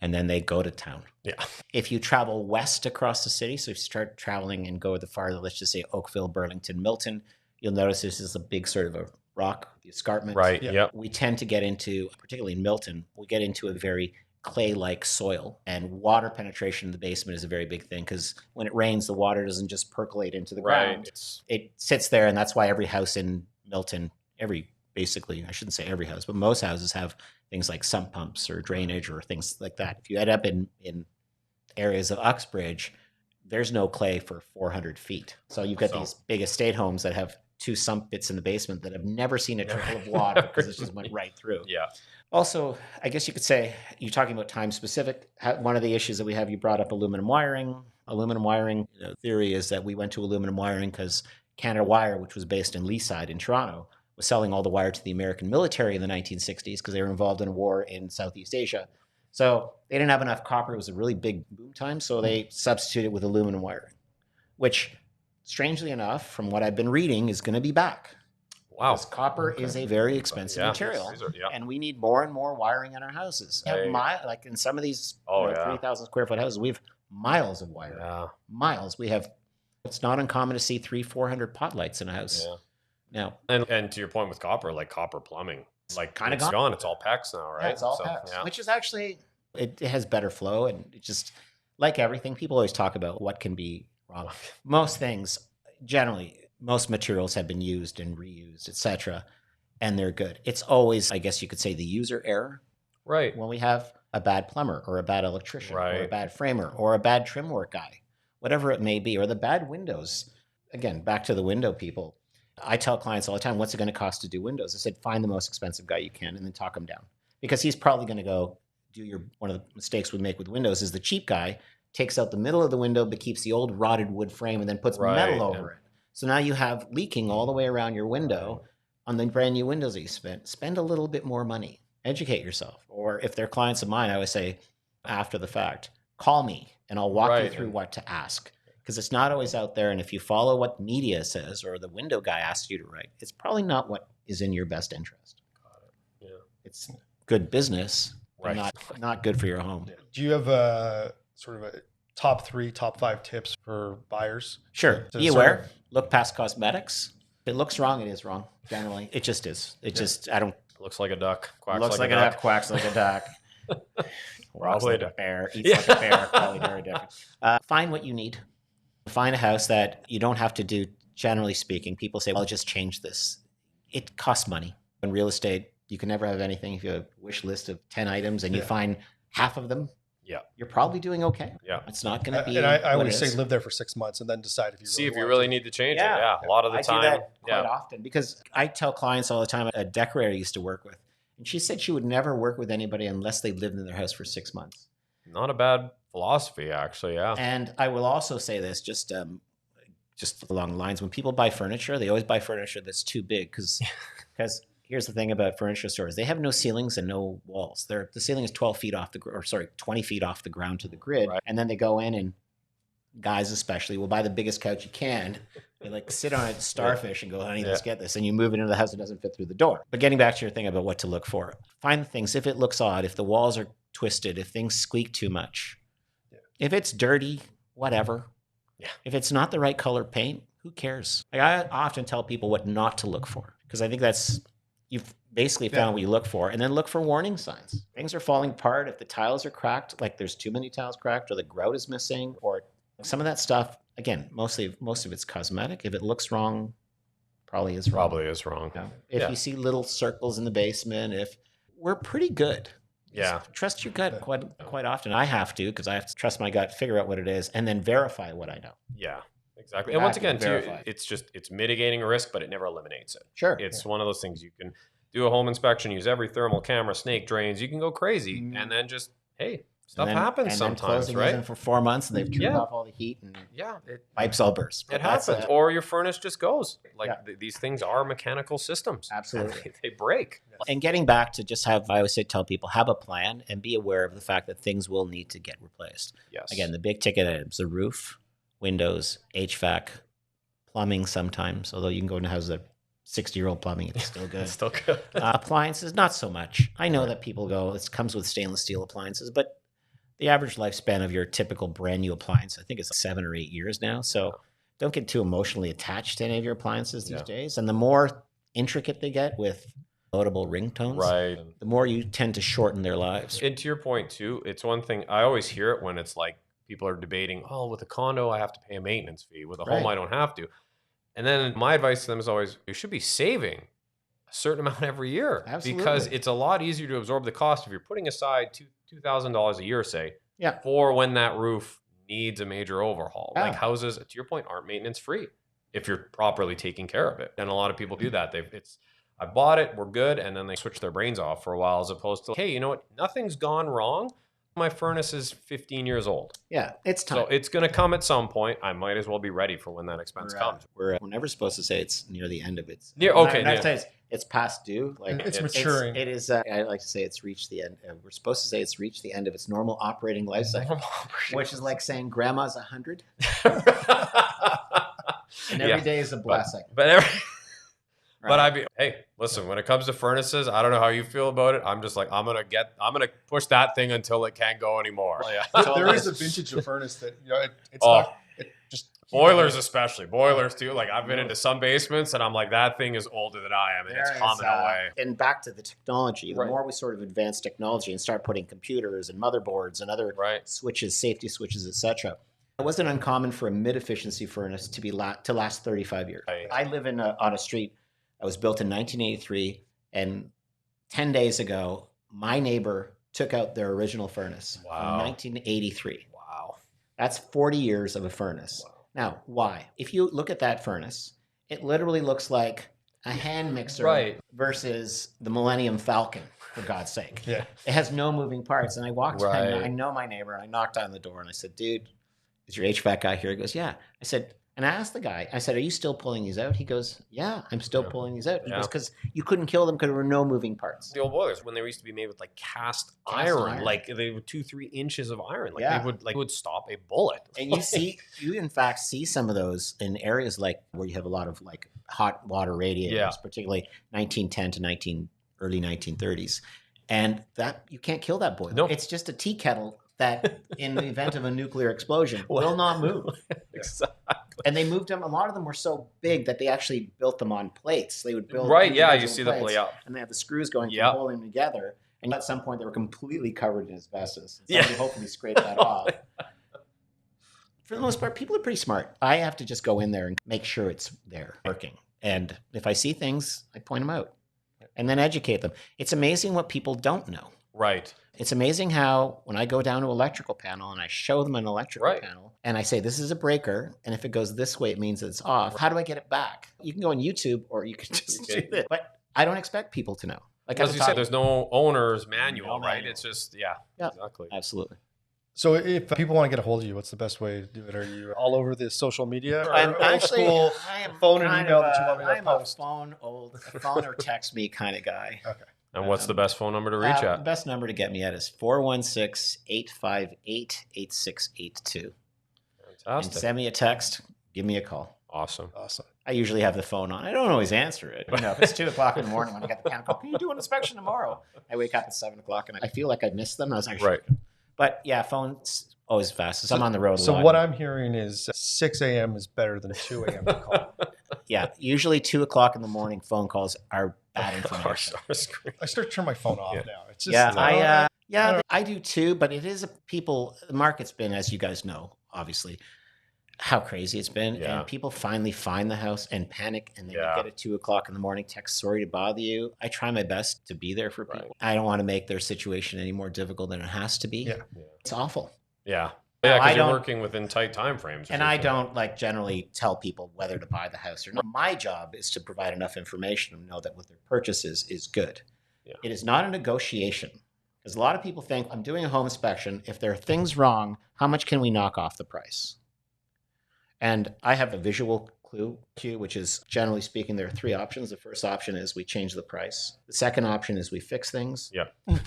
And then they go to town. Yeah. If you travel west across the city, so if you start traveling and go the farther, let's just say Oakville, Burlington, Milton, you'll notice this is a big sort of a rock, the escarpment. Right, yeah. We tend to get into, particularly in Milton, we get into a very clay-like soil. And water penetration in the basement is a very big thing because when it rains, the water doesn't just percolate into the ground. It sits there, and that's why every house in Milton, basically, I shouldn't say every house, but most houses have things like sump pumps or drainage or things like that. If you end up in areas of Uxbridge, there's no clay for 400 feet. So you've got these big estate homes that have 2 sump pits in the basement that have never seen a trickle of water because it just went right through. Yeah. Also, I guess you could say, you're talking about time specific. One of the issues that we have, you brought up aluminum wiring. Aluminum wiring, theory is that we went to aluminum wiring because Canada Wire, which was based in Leaside in Toronto, was selling all the wire to the American military in the 1960s because they were involved in a war in Southeast Asia. So they didn't have enough copper. It was a really big boom time. So they substituted with aluminum wiring, which strangely enough, from what I've been reading, is going to be back. Wow. Because copper is a very expensive material. And we need more and more wiring in our houses. Like in some of these 3,000 square foot houses, we have miles of wire. Yeah. Miles. It's not uncommon to see 300-400 pot lights in a house. Yeah. Now, and to your point with copper, like copper plumbing, like kind of gone. It's all PEX now, right? Yeah, it's all PEX, which is actually, it has better flow, and it just, like everything, people always talk about what can be wrong. Most things, generally, most materials have been used and reused, etc., and they're good. It's always, I guess you could say, the user error. Right. When we have a bad plumber or a bad electrician or a bad framer or a bad trim work guy, whatever it may be, or the bad windows. Again, back to the window people. I tell clients all the time, what's it going to cost to do windows? I said, find the most expensive guy you can and then talk him down. Because he's probably going to go one of the mistakes we make with windows is the cheap guy takes out the middle of the window but keeps the old rotted wood frame and then puts metal over it. So now you have leaking all the way around your window on the brand new windows that you spend a little bit more money. Educate yourself. Or if they're clients of mine, I always say after the fact, call me. and I'll walk you Right. through what to ask. Because it's not always out there. And if you follow what media says or the window guy asks you to write, it's probably not what is in your best interest. Yeah. It's good business, Right. but not good for your home. Yeah. Do you have a sort of a top 3, top 5 tips for buyers? Sure. To Be sort aware. of- Look past cosmetics. If it looks wrong, it is wrong. Generally, it just is. It just, I don't. Looks like a duck. Quacks Looks like a a duck. duck, quacks like a duck. Walks Probably like a a duck. bear, eats Yeah. like a bear. Probably very different. Find what you need. Find a house that you don't have to do. Generally speaking, people say, "Well, I'll just change this." It costs money. In real estate, you can never have anything. If you have a wish list of 10 items and you Yeah. find half of them, Yeah. you're probably doing okay. Yeah. It's not going to be. And I what always it say is. live there for 6 months and then decide if you See really if you want really to. need to change Yeah. it. Yeah. A lot of the I time. do that quite Yeah. often because I tell clients all the time. A decorator I used to work with, and she said she would never work with anybody unless they lived in their house for 6 months. Not a bad philosophy, actually. Yeah. And I will also say this, just along the lines, when people buy furniture, they always buy furniture that's too big because here's the thing about furniture stores: they have no ceilings and no walls. The ceiling is 12 feet off 20 feet off the ground to the grid, Right. and then they go in and guys especially will buy the biggest couch you can. They like sit on it, starfish, and go, "Honey, let's get this." And you move it into the house, it doesn't fit through the door. But getting back to your thing about what to look for, find the things. If it looks odd, if the walls are twisted, if things squeak too much, if it's dirty, whatever. Yeah. If it's not the right color paint, who cares? Like I often tell people what not to look for because I think that's you've basically found what you look for, and then look for warning signs. Things are falling apart. If the tiles are cracked, like there's too many tiles cracked, or the grout is missing, or some of that stuff. Again, most of it's cosmetic. If it looks wrong, probably is wrong. Probably is wrong. Yeah. If you see little circles in the basement, if we're pretty good. Yeah. Just trust your gut quite often. I have to because I have to trust my gut, figure out what it is, and then verify what I know. Yeah. Exactly. Go And once back and again, too, verify. it's mitigating a risk, but it never eliminates it. Sure. It's one of those things you can do a home inspection, use every thermal camera, snake drains. You can go crazy, and then just stuff happens sometimes, closing right? isn't for 4 months, and they've turned Yeah. off all the heat, and Yeah, pipes all burst. it But that's happens. it. Or your furnace just goes. Like Yeah. these things are mechanical systems. Absolutely. They break. And getting back to just I always tell people, have a plan and be aware of the fact that things will need to get replaced. Yes. Again, the big ticket items: the roof, windows, HVAC, plumbing. Sometimes, although you can go into houses that 60-year-old plumbing, it's still good. It's still good. Appliances, not so much. I know that people go, it comes with stainless steel appliances, but the average lifespan of your typical brand new appliance, I think, is 7 or 8 years now. So don't get too emotionally attached to any of your appliances these days. And the more intricate they get with loadable ringtones, Right. the more you tend to shorten their lives. And to your point too, it's one thing I always hear it when it's like people are debating, oh, with a condo, I have to pay a maintenance fee. With a home, Right. I don't have to. And then my advice to them is always, you should be saving a certain amount every year. Absolutely. Because it's a lot easier to absorb the cost if you're putting aside $2,000 a year, say, Yeah. for when that roof needs a major overhaul. Yeah. Like houses, to your point, aren't maintenance free if you're properly taking care of it. And a lot of people do that. I bought it, we're good, and then they switch their brains off for a while, as opposed to, hey, you know what? Nothing's gone wrong. My furnace is 15 years old. Yeah, it's time. So it's going to come at some point. I might as well be ready for when that expense comes. We're never supposed to say it's near the end of its. Yeah, okay, When I yeah. say it's past due. Like It's maturing. It is. I like to say it's reached the end. We're supposed to say it's reached the end of its normal operating life cycle, which is like saying grandma's 100, and every day is a blessing. But hey, listen, when it comes to furnaces, I don't know how you feel about it. I'm just like, I'm gonna push that thing until it can't go anymore. There is a vintage of furnace that it's Oh. not. It just Boilers, especially boilers too. Like I've been into some basements, and I'm like, that thing is older than I am, and it's coming away. And back to the technology, the Right. more we sort of advance technology and start putting computers and motherboards and other switches, safety switches, etc., it wasn't uncommon for a mid-efficiency furnace to last 35 years. Right. I live on a street that was built in 1983, and 10 days ago, my neighbor took out their original furnace from 1983. Wow. That's 40 years of a furnace. Wow. Now, why? If you look at that furnace, it literally looks like a hand mixer versus the Millennium Falcon, for God's sake. Yeah. It has no moving parts. And I walked in, Right. I know my neighbor, and I knocked on the door, and I said, dude, is your HVAC guy here? He goes, yeah. I said, And I asked the guy, I said, are you still pulling these out? He goes, yeah, I'm still pulling these out. He Yeah. goes, because you couldn't kill them because there were no moving parts. The old boilers, when they used to be made with like cast iron, like they were 2-3 inches of iron, like they would stop a bullet. And you in fact see some of those in areas like where you have a lot of like hot water radiators, particularly 1910 to early 1930s. And that you can't kill that boiler. No. It's just a tea kettle that in the event of a nuclear explosion will not move. Exactly. And they moved them. A lot of them were so big that they actually built them on plates. They would build you see plates, the and they have the screws going to hold them together. And at some point, they were completely covered in asbestos. Somebody hopefully scraped that off. For the most part, people are pretty smart. I have to just go in there and make sure it's there working. And if I see things, I point them out and then educate them. It's amazing what people don't know. Right. It's amazing how when I go down to electrical panel and I show them an electrical panel and I say, this is a breaker. And if it goes this way, it means it's off. How do I get it back? You can go on YouTube or you can just do this. But I don't expect people to know. Like as you said, there's no owner's manual, right? manual. It's just, exactly. Absolutely. So if people want to get a hold of you, what's the best way to do it? Are you all over the social media? Or I'm actually old school phone and email that you want me to I'm a post? phone or text me kind of guy. Okay. And what's the best phone number to reach The at? best number to get me at is 416-858-8682. And Fantastic. send me a text. Give me a call. Awesome. I usually have the phone on. I don't always answer it. You know, if it's 2 o'clock in the morning when I get the panel call, can you do an inspection tomorrow? I wake up at 7 o'clock and I feel like I've missed them. I was actually Right. But yeah, phone's always fastest. I'm on the road a So lot. what I'm hearing is 6 a.m. is better than 2 a.m. to call. Yeah, usually 2 o'clock in the morning phone calls are bad information. I start to turn my phone off now. It's just I do too, but it is the market's been, as you guys know, obviously, how crazy it's been. Yeah. And people finally find the house and panic and they get at 2 o'clock in the morning, text, sorry to bother you. I try my best to be there for people. Right. I don't want to make their situation any more difficult than it has to be. Yeah. It's awful. Yeah. Yeah, because you're working within tight time frames. And I don't generally tell people whether to buy the house or not. My job is to provide enough information to know that what their purchase is good. Yeah. It is not a negotiation. Because a lot of people think, I'm doing a home inspection. If there are things wrong, how much can we knock off the price? And I have a visual cue, which is, generally speaking, there are 3 options. The first option is we change the price. The second option is we fix things. Yeah. This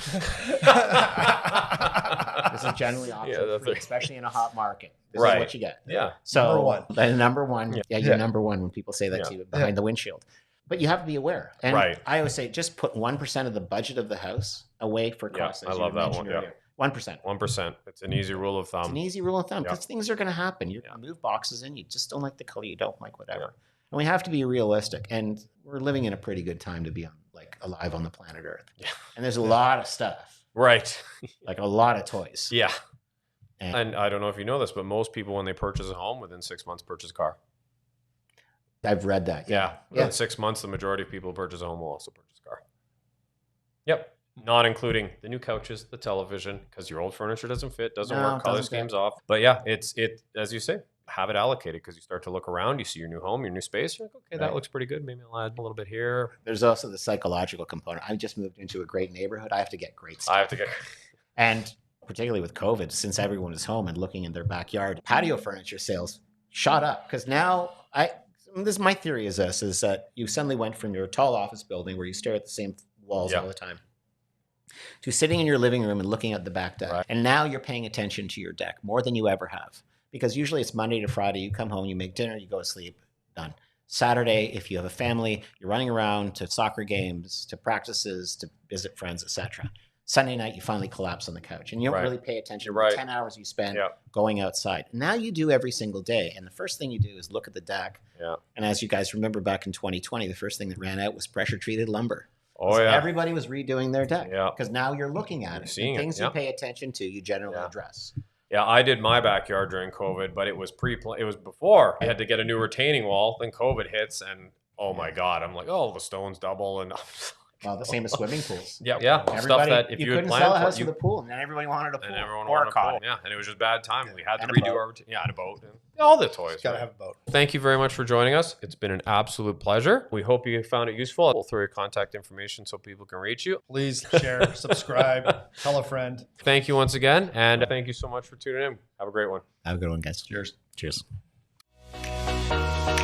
is generally option 3, especially in a hot market. This is what you get. Yeah. So number one. You're number one when people say that to you behind the windshield. But you have to be aware. And I always say, just put 1% of the budget of the house away for costs. I love that one. Yeah. 1%. 1%. It's an easy rule of thumb. It's an easy rule of thumb because things are going to happen. You're going to move boxes in. You just don't like the color. You don't like whatever. Yeah. And we have to be realistic. And we're living in a pretty good time to be alive on the planet Earth. Yeah. And there's a lot of stuff. Right. Like a lot of toys. Yeah. And I don't know if you know this, but most people, when they purchase a home, within 6 months, purchase a car. I've read that. Yeah. Within 6 months, the majority of people who purchase a home will also purchase a car. Yep. Not including the new couches, the television, because your old furniture doesn't fit, doesn't work, color scheme's off. But yeah, it as you say, have it allocated because you start to look around, you see your new home, your new space, you're like, okay, that looks pretty good. Maybe I'll add a little bit here. There's also the psychological component. I just moved into a great neighborhood. I have to get great stuff. And particularly with COVID, since everyone is home and looking in their backyard, patio furniture sales shot up because now my theory is that you suddenly went from your tall office building where you stare at the same walls all the time to sitting in your living room and looking at the back deck. Right. And now you're paying attention to your deck more than you ever have. Because usually it's Monday to Friday. You come home, you make dinner, you go to sleep, done. Saturday, if you have a family, you're running around to soccer games, to practices, to visit friends, etc. Sunday night, you finally collapse on the couch. And you don't really pay attention to the 10 hours you spend going outside. Now you do every single day. And the first thing you do is look at the deck. Yeah. And as you guys remember back in 2020, the first thing that ran out was pressure-treated lumber. Oh, yeah. Everybody was redoing their deck because now you're looking at it. Seeing things you pay attention to, you generally address. Yeah, I did my backyard during COVID, but it was before I had to get a new retaining wall. Then COVID hits, and oh my God, I'm like, oh, the stones double, and well, the same as swimming pools. Yeah. Stuff that if you had couldn't planned sell a house with a pool, and then everybody wanted a pool. And everyone wanted a pool. Yeah, and it was just bad time. We had to redo our routine. Yeah, and a boat. And all the toys. Gotta have a boat. Thank you very much for joining us. It's been an absolute pleasure. We hope you found it useful. We'll throw your contact information so people can reach you. Please share, subscribe, tell a friend. Thank you once again, and thank you so much for tuning in. Have a great one. Have a good one, guys. Cheers. Cheers. you.